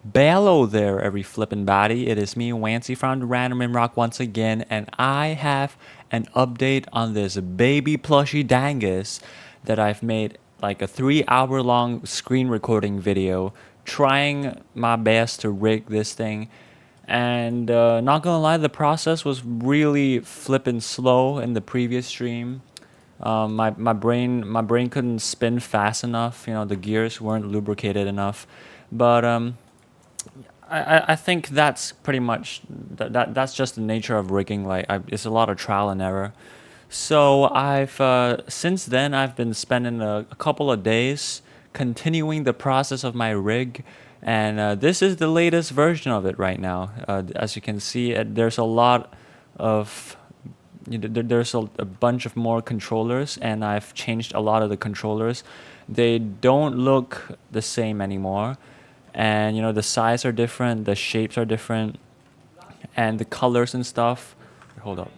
Bello there, every flippin' body. It is me, Wancy from the Random in Rock once again, and I have an update on this baby plushie dangus that I've made like a 3 hour long screen recording video trying my best to rig this thing. And not gonna lie, the process was really flippin' slow in the previous stream. My brain couldn't spin fast enough. You know, the gears weren't lubricated enough. But I think that's pretty much that's just the nature of rigging. It's a lot of trial and error. So I've since then I've been spending a couple of days continuing the process of my rig, and this is the latest version of it right now. As you can see, there's a lot of there's a bunch of more controllers, and I've changed a lot of the controllers. They don't look the same anymore, and the size are different, the shapes are different, and the colors and stuff. Hold up,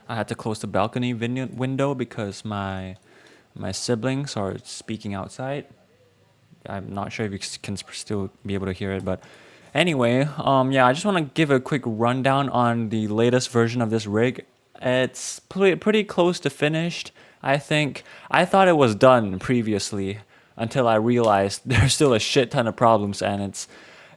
I had to close the balcony window because my siblings are speaking outside. I'm not sure if you can still be able to hear it, but anyway, yeah, I just want to give a quick rundown on the latest version of this rig. It's pretty close to finished. I think I thought it was done previously until I realized there's still a shit ton of problems, and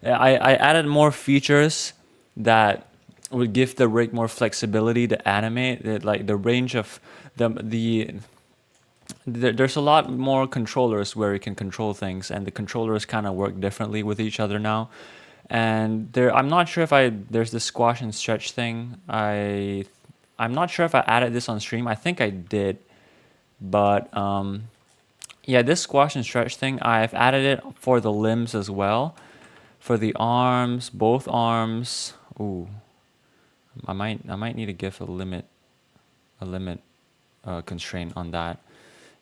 I added more features that would give the rig more flexibility to animate. Like the range of there's a lot more controllers where you can control things, and the controllers kind of work differently with each other now. And I'm not sure if there's this squash and stretch thing. I'm not sure if I added this on stream. I think I did, but yeah, this squash and stretch thing, I've added it for the limbs as well, for the arms, both arms. Ooh, I might need to give a limit constraint on that.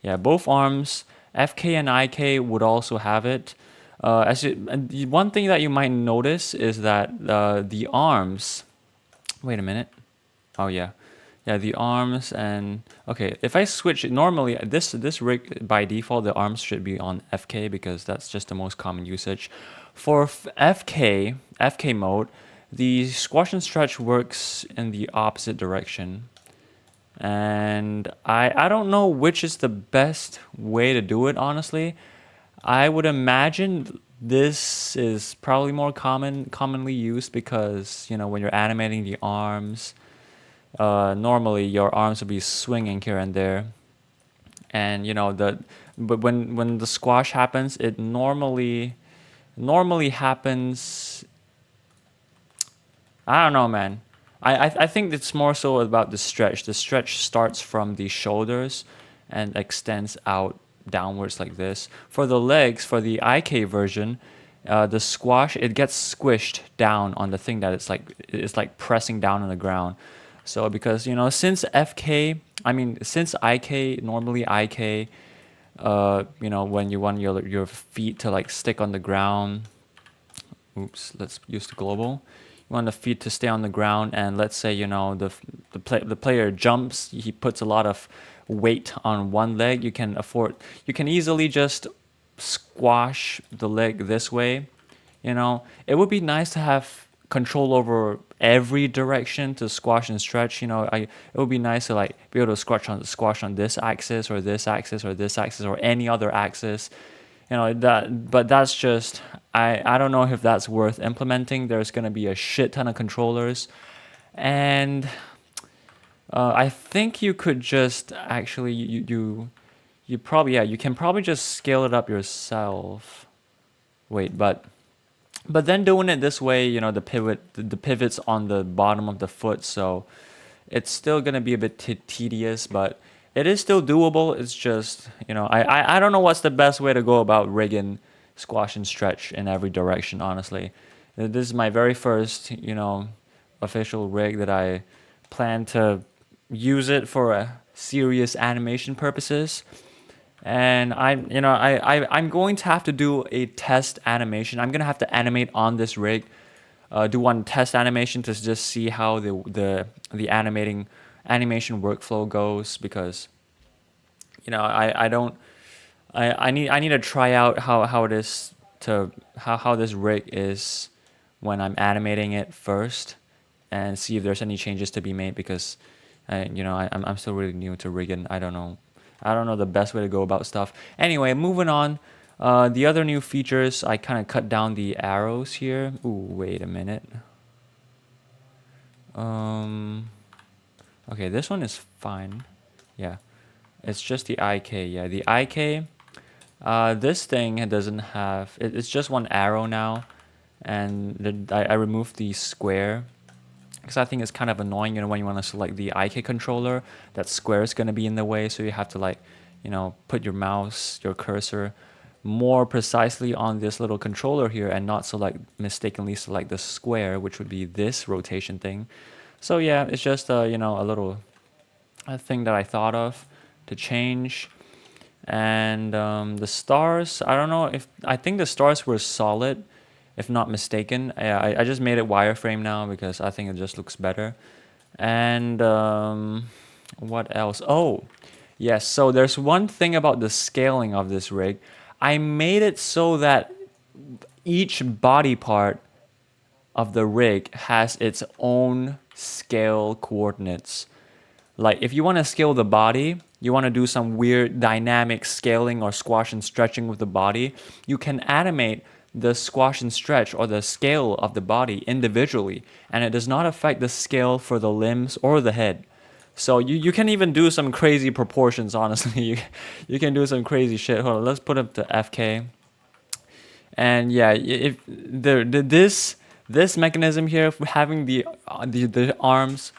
Yeah, both arms, FK and IK would also have it. One thing that you might notice is that the arms. Wait a minute. Oh yeah, yeah, the arms and okay. If I switch normally this rig by default the arms should be on FK because that's just the most common usage. For FK mode, the squash and stretch works in the opposite direction. And I don't know which is the best way to do it, honestly. I would imagine this is probably more commonly used because, when you're animating the arms, normally your arms will be swinging here and there. And, but when the squash happens, it normally happens. I don't know, man. I think it's more so about the stretch. The stretch starts from the shoulders and extends out downwards like this. For the legs, for the IK version, the squash it gets squished down on the thing that it's like pressing down on the ground. So because since IK normally IK, when you want your feet to like stick on the ground. Oops, let's use the global. You want the feet to stay on the ground, and let's say the player jumps, he puts a lot of weight on one leg. You can easily just squash the leg this way. It would be nice to have control over every direction to squash and stretch. It would be nice to like be able to squash on this axis or this axis or this axis or any other axis. But that's just I don't know if that's worth implementing. There's going to be a shit ton of controllers, and I think you could just actually you probably, yeah, you can probably just scale it up yourself. Wait, but then doing it this way, the pivots on the bottom of the foot, so it's still gonna be a bit tedious, but it is still doable. It's just, I don't know what's the best way to go about rigging squash and stretch in every direction, honestly. This is my very first, official rig that I plan to use it for serious animation purposes. And I'm going to have to do a test animation. I'm gonna have to animate on this rig, do one test animation to just see how the animation workflow goes, because I need to try out how it is to how this rig is when I'm animating it first, and see if there's any changes to be made, because I'm still really new to rigging. I don't know the best way to go about stuff. Anyway, moving on. The other new features, I kind of cut down the arrows here. Ooh, wait a minute. Um, okay, this one is fine. Yeah, it's just the IK. Yeah, the IK. This thing doesn't have. It's just one arrow now, and I removed the square because I think it's kind of annoying. When you want to select the IK controller, that square is going to be in the way, so you have to put your mouse, your cursor, more precisely on this little controller here, and not mistakenly select the square, which would be this rotation thing. So yeah, it's just a little thing that I thought of to change. And the stars, I don't know if I think the stars were solid, if not mistaken. I just made it wireframe now because I think it just looks better. And what else? Oh, yes. So there's one thing about the scaling of this rig. I made it so that each body part of the rig has its own scale coordinates. Like if you want to scale the body, you want to do some weird dynamic scaling or squash and stretching with the body, you can animate the squash and stretch or the scale of the body individually, and it does not affect the scale for the limbs or the head. So you can even do some crazy proportions, honestly. You can do some crazy shit. Hold on, let's put up to FK. And yeah, if this mechanism here, having the arms.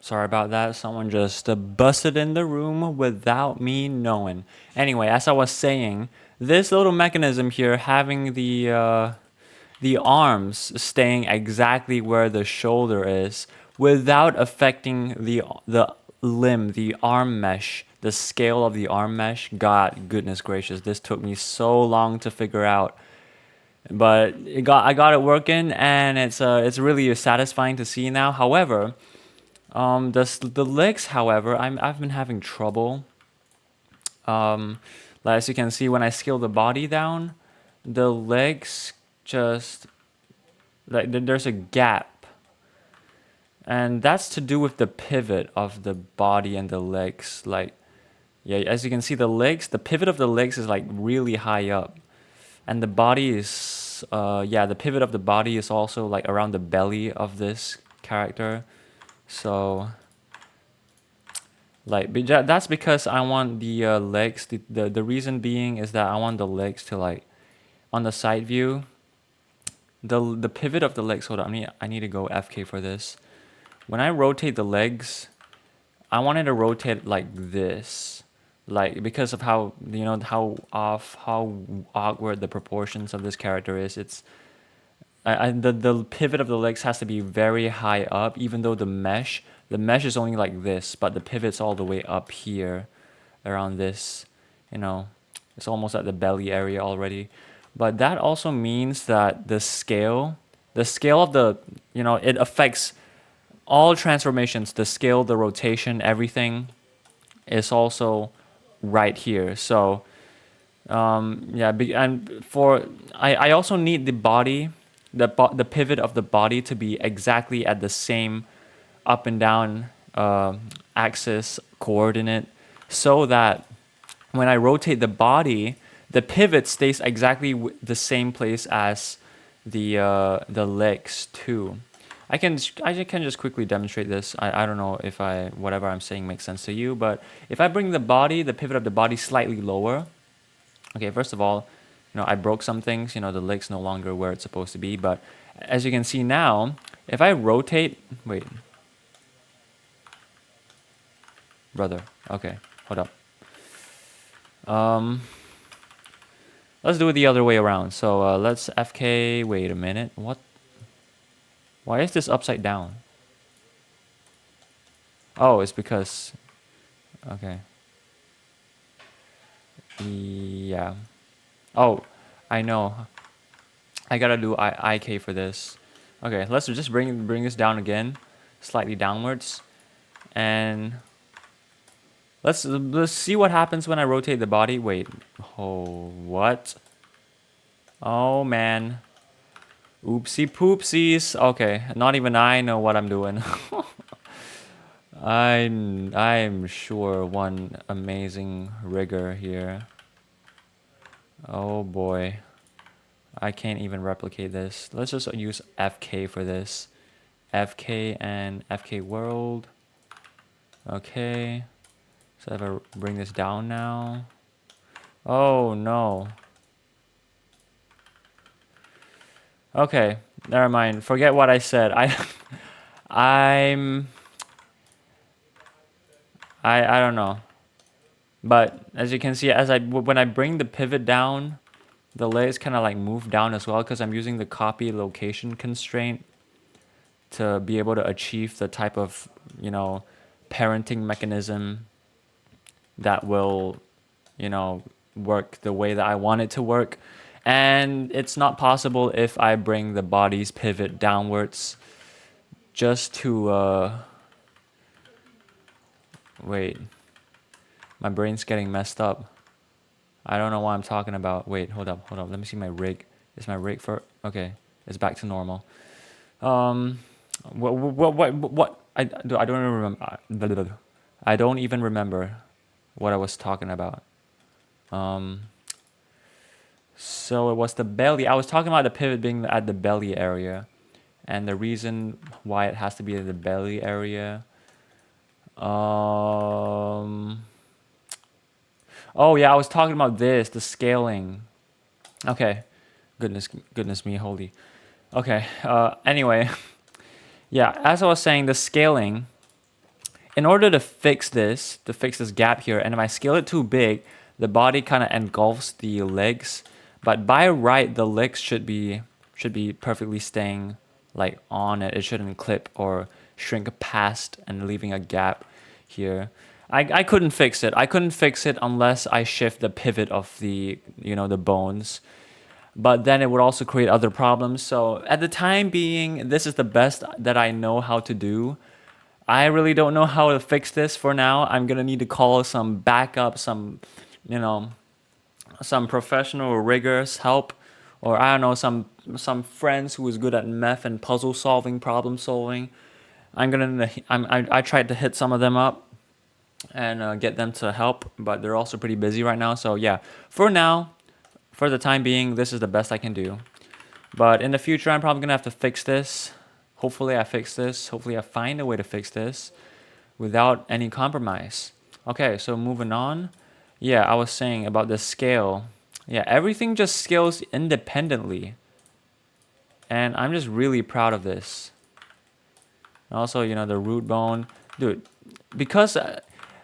Sorry about that. Someone just busted in the room without me knowing. Anyway, as I was saying, this little mechanism here, having the arms staying exactly where the shoulder is, without affecting the limb, the arm mesh, the scale of the arm mesh. God, goodness gracious, this took me so long to figure out, but I got it working, and it's really satisfying to see now. However, the legs, however, I've been having trouble. Um, as you can see, when I scale the body down, the legs just there's a gap, and that's to do with the pivot of the body and the legs. Yeah, as you can see, the pivot of the legs is like really high up, and the body is the pivot of the body is also like around the belly of this character. So that's because I want the legs. The reason being is that I want the legs to on the side view. The pivot of the legs. Hold on, I need to go FK for this. When I rotate the legs, I want it to rotate like this, because of how awkward the proportions of this character is. The pivot of the legs has to be very high up, even though the mesh is only like this, but the pivot's all the way up here, around this. It's almost at the belly area already. But that also means that the scale of it affects all transformations. The scale, the rotation, everything is also right here. So yeah, and I also need the body, the pivot of the body to be exactly at the same up and down axis coordinate, so that when I rotate the body, the pivot stays exactly the same place as the legs too. I can just quickly demonstrate this. I don't know if whatever I'm saying makes sense to you, but if I bring the pivot of the body slightly lower. Okay, first of all, I broke some things. The leg's no longer where it's supposed to be. But as you can see now, if I rotate, wait, brother. Okay, hold up. Um, let's do it the other way around. So let's FK. Wait a minute. What? Why is this upside down? Oh, it's because. Okay. Yeah. Oh, I know. I gotta do IK for this. Okay, let's just bring this down again, slightly downwards, and let's see what happens when I rotate the body. Wait, oh, what? Oh man. Oopsie poopsies. Okay, not even I know what I'm doing. I'm sure one amazing rigger here. Oh boy. I can't even replicate this. Let's just use FK for this. FK and FK world. Okay. So if I bring this down now. Oh no. Okay, never mind. Forget what I said. I'm I don't know. But as you can see, when I bring the pivot down, the legs kind of like move down as well because I'm using the copy location constraint to be able to achieve the type of, parenting mechanism that will, work the way that I want it to work. And it's not possible if I bring the body's pivot downwards just to, wait, my brain's getting messed up. I don't know what I'm talking about. Wait, hold up. Let me see my rig. Is my rig for, okay, it's back to normal. What, I don't even remember. I don't even remember what I was talking about. So it was the belly. I was talking about the pivot being at the belly area, and the reason why it has to be at the belly area. Oh yeah, I was talking about this, the scaling. Okay, goodness me, holy. Okay. Anyway, yeah, as I was saying, the scaling. In order to fix this gap here, and if I scale it too big, the body kind of engulfs the legs. But by right, the legs should be perfectly staying like on it. It shouldn't clip or shrink past and leaving a gap here. I couldn't fix it. I couldn't fix it unless I shift the pivot of the bones. But then it would also create other problems. So at the time being, this is the best that I know how to do. I really don't know how to fix this for now. I'm gonna need to call some backup, you know, some professional riggers help, or I don't know, some friends who is good at math and puzzle solving, problem solving. I tried to hit some of them up and get them to help, but they're also pretty busy right now. So yeah, for now, for the time being, this is the best I can do. But in the future, I'm probably gonna have to fix this. Hopefully, I fix this. Hopefully, I find a way to fix this without any compromise. Okay, so moving on. Yeah, I was saying about the scale. Yeah, everything just scales independently. And I'm just really proud of this. And also, the root bone. Dude, because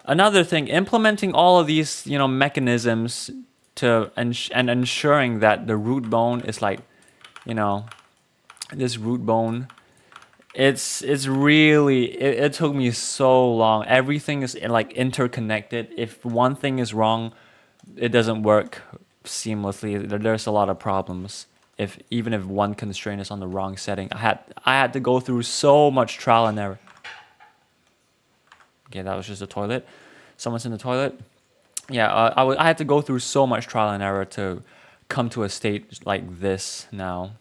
another thing, implementing all of these, mechanisms and ensuring that the root bone is like, you know, this root bone it's really it took me so long. Everything is like interconnected. If one thing is wrong, it doesn't work seamlessly. There's a lot of problems. If even if one constraint is on the wrong setting, I had to go through so much trial and error. Okay, that was just a toilet. Someone's in the toilet. Yeah, I had to go through so much trial and error to come to a state like this now.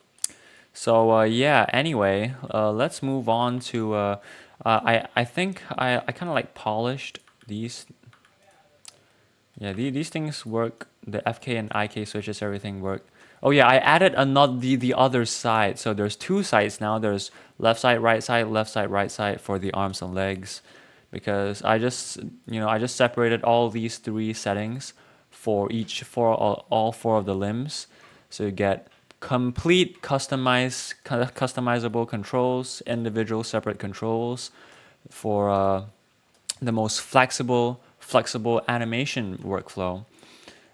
So yeah. Anyway, let's move on to. I think I kind of like polished these. Yeah, these things work. The FK and IK switches, everything work. Oh yeah, I added another the other side. So there's two sides now. There's left side, left side, right side for the arms and legs, because I just separated all these three settings for all four of the limbs, so you get complete customizable controls, individual separate controls for the most flexible animation workflow.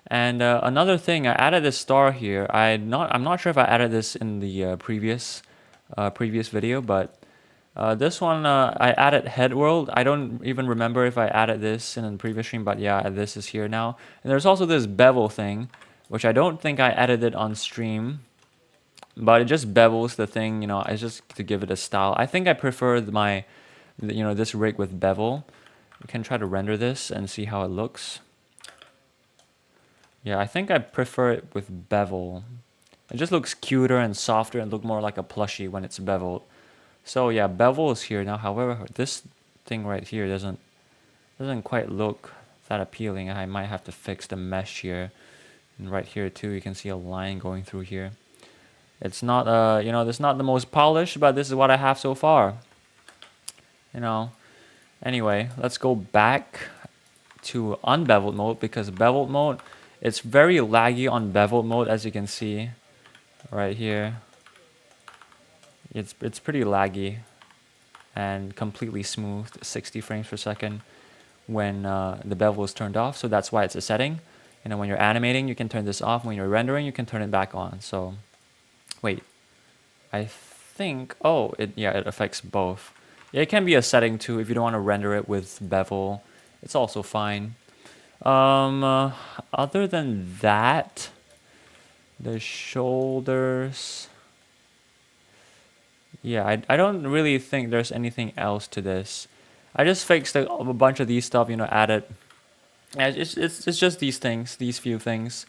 And another thing, I added this star here. I'm not sure if I added this in the previous video, but this one I added head world. I don't even remember if I added this in the previous stream, but yeah, this is here now. And there's also this bevel thing, which I don't think I edited on stream, but it just bevels the thing. It's just to give it a style. I think I prefer this rig with bevel. We can try to render this and see how it looks. Yeah, I think I prefer it with bevel. It just looks cuter and softer and look more like a plushie when it's beveled. So yeah, bevel is here now. However, this thing right here doesn't quite look that appealing. I might have to fix the mesh here. And right here too, you can see a line going through here. It's not you know, it's not the most polished, but this is what I have so far. You know. Anyway, let's go back to unbeveled mode, because beveled mode, it's very laggy on beveled mode, as you can see right here. It's pretty laggy and completely smooth, 60 frames per second when the bevel is turned off. So that's why it's a setting. You know, when you're animating, you can turn this off. When you're rendering, you can turn it back on. So wait, I think, oh, yeah, it affects both. Yeah, it can be a setting too if you don't want to render it with bevel. It's also fine. Other than that, the shoulders. Yeah, I don't really think there's anything else to this. I just fixed a bunch of these stuff, you know, added. Yeah, it's just these things, these few things.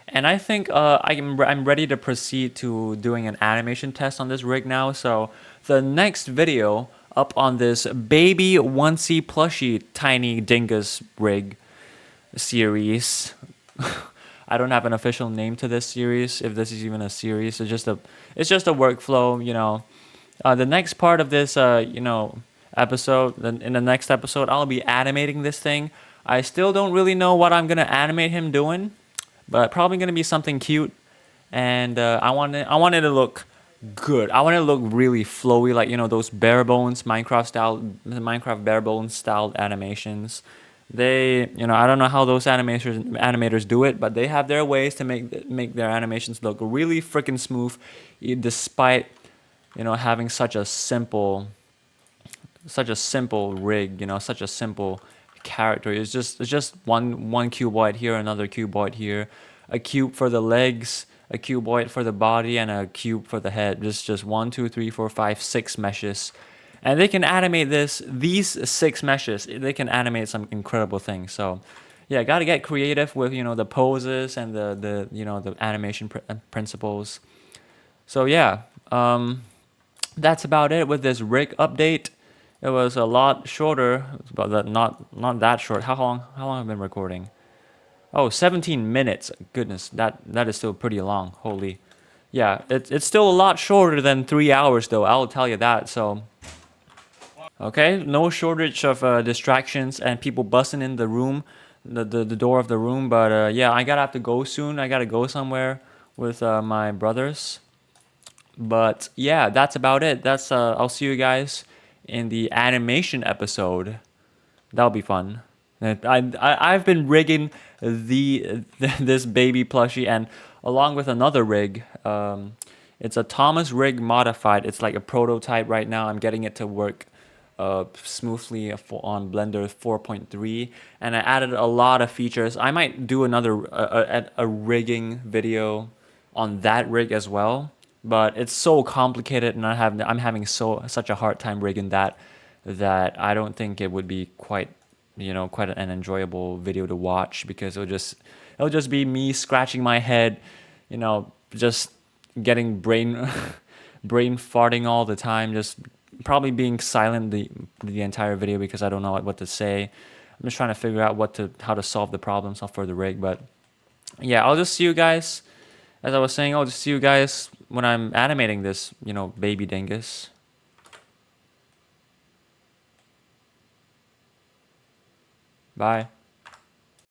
And I think I'm ready to proceed to doing an animation test on this rig now. So the next video up on this baby onesie plushie tiny dingus rig series. I don't have an official name to this series, if this is even a series. It's just a workflow, you know. The next part of this, you know, episode, in the next episode, I'll be animating this thing. I still don't really know what I'm gonna animate him doing, but probably gonna be something cute. And I want it to look good. I want it to look really flowy, like, you know, those bare bones Minecraft bare bones styled animations. They, you know, I don't know how those animators do it, but they have their ways to make their animations look really freaking smooth, despite, you know, having such a simple rig, you know, such a simple character. It's just one cuboid here, another cuboid here, a cube for the legs, a cuboid for the body, and a cube for the head. Just 1, 2, 3, 4, 5, 6 meshes. And they can animate these 6 meshes. They can animate some incredible things. So yeah, gotta get creative with, you know, the poses and the you know, the animation principles. So yeah, that's about it with this rig update. It was a lot shorter, but not that short. How long have I been recording? Oh, 17 minutes. Goodness, that is still pretty long. Holy. Yeah, it's still a lot shorter than 3 hours though, I'll tell you that. So okay, no shortage of distractions and people busting in the room, the door of the room. But yeah, I gotta have to go soon. I gotta go somewhere with my brothers. But yeah, that's about it. That's I'll see you guys in the animation episode. That'll be fun. I've been rigging this baby plushie, and along with another rig. It's a Thomas rig modified. It's like a prototype right now. I'm getting it to work smoothly on Blender 4.3, and I added a lot of features. I might do another a rigging video on that rig as well, but it's so complicated, and I'm having such a hard time rigging that I don't think it would be quite, you know, quite an enjoyable video to watch, because it'll just be me scratching my head, you know, just getting brain farting all the time, just probably being silent the entire video because I don't know what to say. I'm just trying to figure out how to solve the problems for the rig. But yeah, I'll just see you guys. As I was saying, I'll just see you guys when I'm animating this, you know, baby dingus. Bye.